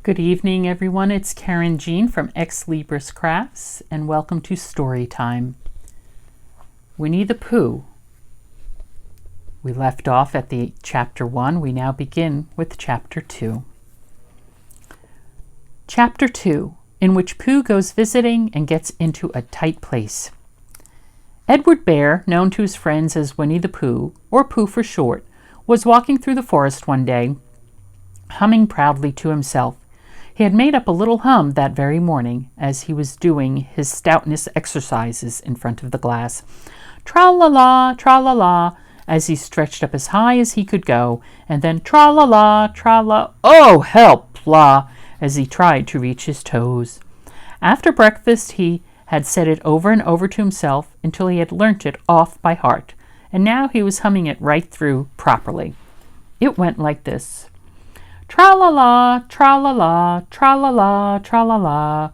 Good evening, everyone. It's Karen Jean from Ex Libris Crafts, and welcome to Story Time. Winnie the Pooh. We left off at the Chapter 1. We now begin with Chapter 2. Chapter 2, in which Pooh goes visiting and gets into a tight place. Edward Bear, known to his friends as Winnie the Pooh, or Pooh for short, was walking through the forest one day, humming proudly to himself. He had made up a little hum that very morning as he was doing his stoutness exercises in front of the glass. Tra-la-la, tra-la-la, as he stretched up as high as he could go, and then tra-la-la, tra-la, oh, help, la, as he tried to reach his toes. After breakfast, he had said it over and over to himself until he had learnt it off by heart, and now he was humming it right through properly. It went like this. Tra-la-la, tra-la-la, tra-la-la, tra-la-la,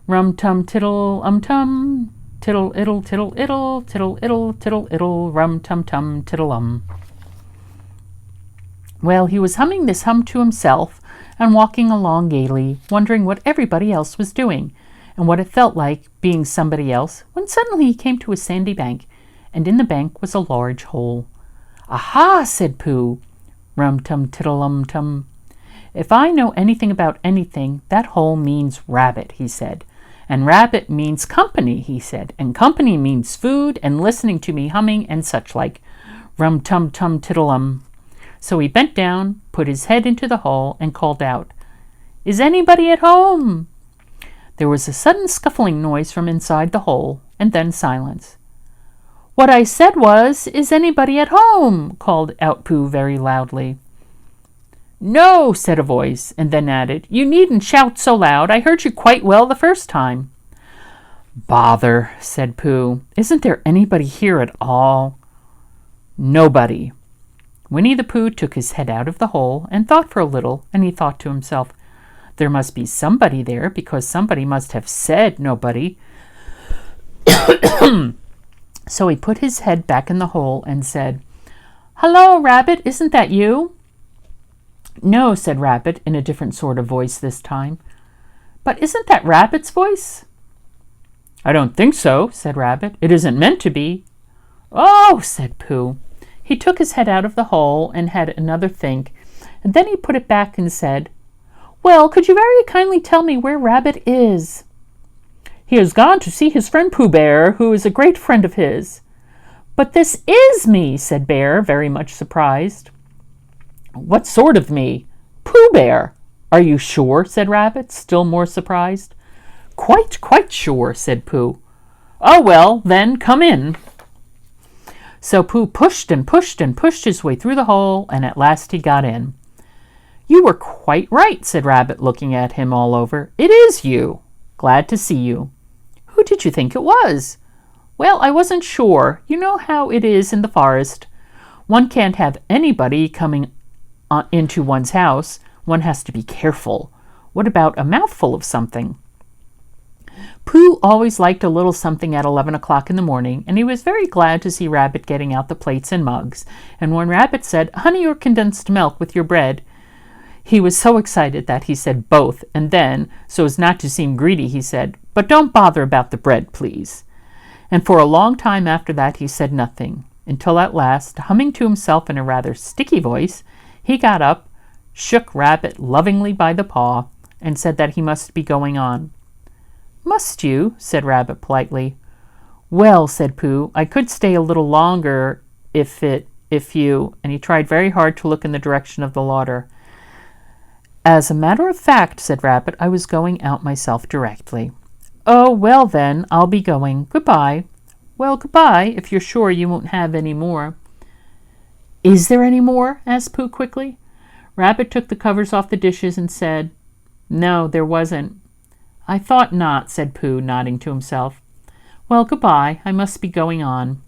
rum-tum tiddle-um-tum, tiddle-iddle, tiddle-iddle, tiddle-iddle, tiddle-iddle, rum-tum-tum, tiddle-um. Well, he was humming this hum to himself and walking along gaily, wondering what everybody else was doing and what it felt like being somebody else, when suddenly he came to a sandy bank, and in the bank was a large hole. Aha, said Pooh, rum-tum tiddle-um-tum. If I know anything about anything, that hole means rabbit, he said. And rabbit means company, he said. And company means food and listening to me humming and such like. Rum-tum-tum tiddle-um. So he bent down, put his head into the hole, and called out, Is anybody at home? There was a sudden scuffling noise from inside the hole, and then silence. What I said was, Is anybody at home? Called out Pooh very loudly. No, said a voice, and then added, You needn't shout so loud. I heard you quite well the first time. Bother, said Pooh. Isn't there anybody here at all? Nobody. Winnie the Pooh took his head out of the hole and thought for a little, and he thought to himself, There must be somebody there, because somebody must have said nobody. So he put his head back in the hole and said, Hello, Rabbit, isn't that you? No, said Rabbit, in a different sort of voice this time. But isn't that Rabbit's voice? I don't think so, said Rabbit. It isn't meant to be. Oh, said Pooh. He took his head out of the hole and had another think, and then he put it back and said, Well, could you very kindly tell me where Rabbit is? He has gone to see his friend Pooh Bear, who is a great friend of his. But this is me, said Bear, very much surprised. What sort of me? Pooh Bear. Are you sure? Said Rabbit, still more surprised. Quite sure, said Pooh. Oh, well, then come in. So Pooh pushed and pushed and pushed his way through the hole, and at last he got in. You were quite right, said Rabbit, looking at him all over. It is you. Glad to see you. Who did you think it was? Well, I wasn't sure. You know how it is in the forest. One can't have anybody coming into one's house. One has to be careful. What about a mouthful of something? Pooh always liked a little something at 11 o'clock in the morning, and he was very glad to see Rabbit getting out the plates and mugs. And when Rabbit said, Honey or condensed milk with your bread, he was so excited that he said both, and then, so as not to seem greedy, he said, But don't bother about the bread, please. And for a long time after that he said nothing, until at last, humming to himself in a rather sticky voice, he got up, shook Rabbit lovingly by the paw, and said that he must be going on. Must you? Said Rabbit politely. Well, said Pooh, I could stay a little longer if you, and he tried very hard to look in the direction of the larder. As a matter of fact, said Rabbit, I was going out myself directly. Oh, well then, I'll be going. Goodbye. Well, goodbye, if you're sure you won't have any more. Is there any more? Asked Pooh quickly. Rabbit took the covers off the dishes and said, No, there wasn't. I thought not, said Pooh, nodding to himself. Well, goodbye. I must be going on.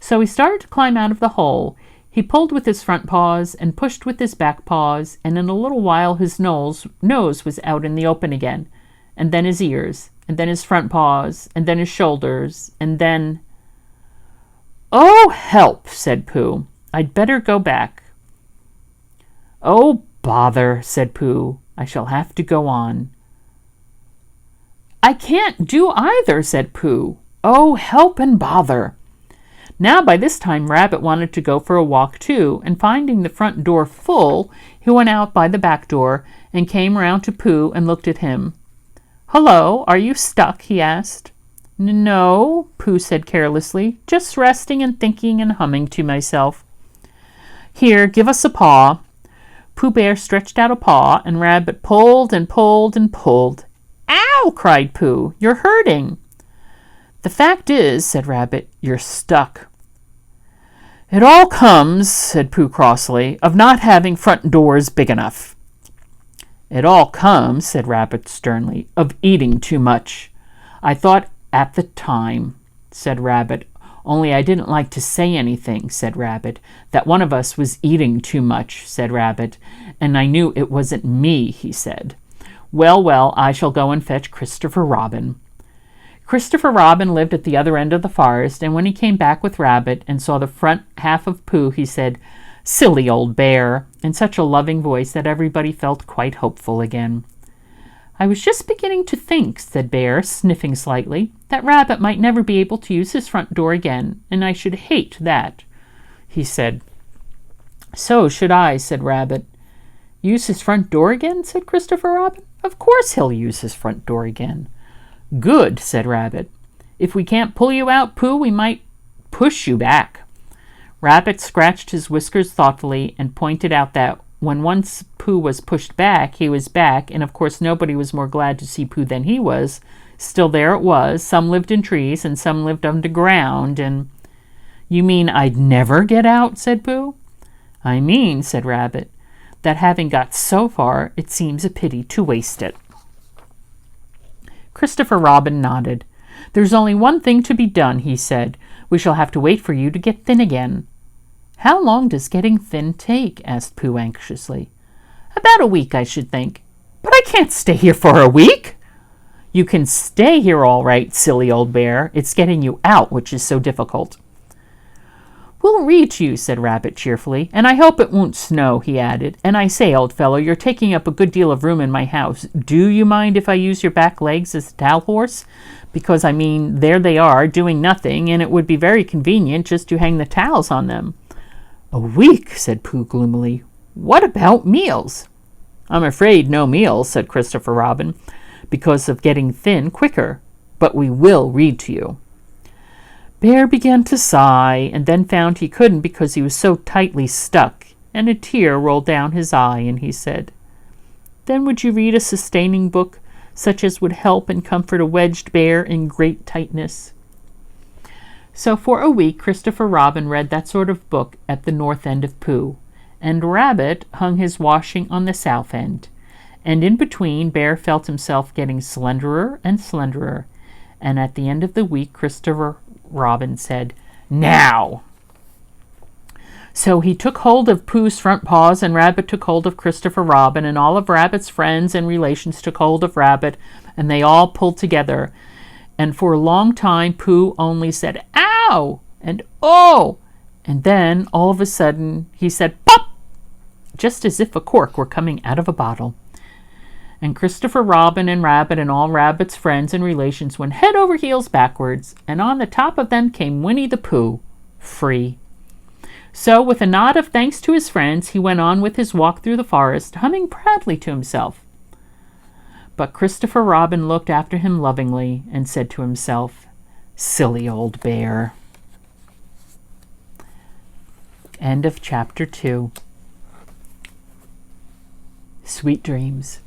So he started to climb out of the hole. He pulled with his front paws and pushed with his back paws, and in a little while his nose was out in the open again, and then his ears, and then his front paws, and then his shoulders, and then... Oh, help, said Pooh. I'd better go back. Oh, bother, said Pooh, I shall have to go on." "I can't do either," said Pooh. "Oh, help and bother." Now by this time Rabbit wanted to go for a walk too, and finding the front door full, he went out by the back door and came round to Pooh and looked at him. "Hello, are you stuck?" he asked. "No," Pooh said carelessly, "just resting and thinking and humming to myself." "Here, give us a paw." Pooh Bear stretched out a paw, and Rabbit pulled and pulled and pulled. "Ow!" cried Pooh. "You're hurting." "The fact is," said Rabbit, "you're stuck." "It all comes," said Pooh crossly, "of not having front doors big enough." "It all comes," said Rabbit sternly, "of eating too much. I thought at the time," said Rabbit, "only I didn't like to say anything," said Rabbit. "That one of us was eating too much," said Rabbit, "and I knew it wasn't me," he said. "Well, well, I shall go and fetch Christopher Robin." Christopher Robin lived at the other end of the forest, and when he came back with Rabbit and saw the front half of Pooh, he said, "Silly old bear," in such a loving voice that everybody felt quite hopeful again. "I was just beginning to think," said Bear, sniffing slightly, "that Rabbit might never be able to use his front door again, and I should hate that," he said. "So should I," said Rabbit. "Use his front door again?" said Christopher Robin. "Of course he'll use his front door again." "Good," said Rabbit. "If we can't pull you out, Pooh, we might push you back." Rabbit scratched his whiskers thoughtfully and pointed out that when once Pooh was pushed back, he was back, and of course nobody was more glad to see Pooh than he was. Still, there it was. Some lived in trees and some lived underground, and... "You mean I'd never get out?" said Pooh. "I mean," said Rabbit, "that having got so far, it seems a pity to waste it." Christopher Robin nodded. "There's only one thing to be done," he said. "We shall have to wait for you to get thin again." "How long does getting thin take?" asked Pooh anxiously. "About a week, I should think." "But I can't stay here for a week." "You can stay here all right, silly old bear. It's getting you out which is so difficult." "We'll reach you," said Rabbit cheerfully, "and I hope it won't snow," he added. "And I say, old fellow, you're taking up a good deal of room in my house. Do you mind if I use your back legs as a towel horse? Because, I mean, there they are, doing nothing, and it would be very convenient just to hang the towels on them." "A week," said Pooh gloomily. "What about meals?" "I'm afraid no meals," said Christopher Robin, "because of getting thin quicker. But we will read to you." Bear began to sigh, and then found he couldn't because he was so tightly stuck, and a tear rolled down his eye, and he said, "Then would you read a sustaining book, such as would help and comfort a wedged bear in great tightness?" So for a week Christopher Robin read that sort of book at the north end of Pooh, and Rabbit hung his washing on the south end, and in between Bear felt himself getting slenderer and slenderer, and at the end of the week Christopher Robin said, "Now!" So he took hold of Pooh's front paws, and Rabbit took hold of Christopher Robin, and all of Rabbit's friends and relations took hold of Rabbit, and they all pulled together. And for a long time Pooh only said, "Ow!" and "Oh!" and then, all of a sudden, he said, "Pop!" just as if a cork were coming out of a bottle. And Christopher Robin and Rabbit and all Rabbit's friends and relations went head over heels backwards, and on the top of them came Winnie the Pooh, free. So, with a nod of thanks to his friends, he went on with his walk through the forest, humming proudly to himself. But Christopher Robin looked after him lovingly and said to himself, "Silly old bear." End of chapter 2. Sweet dreams.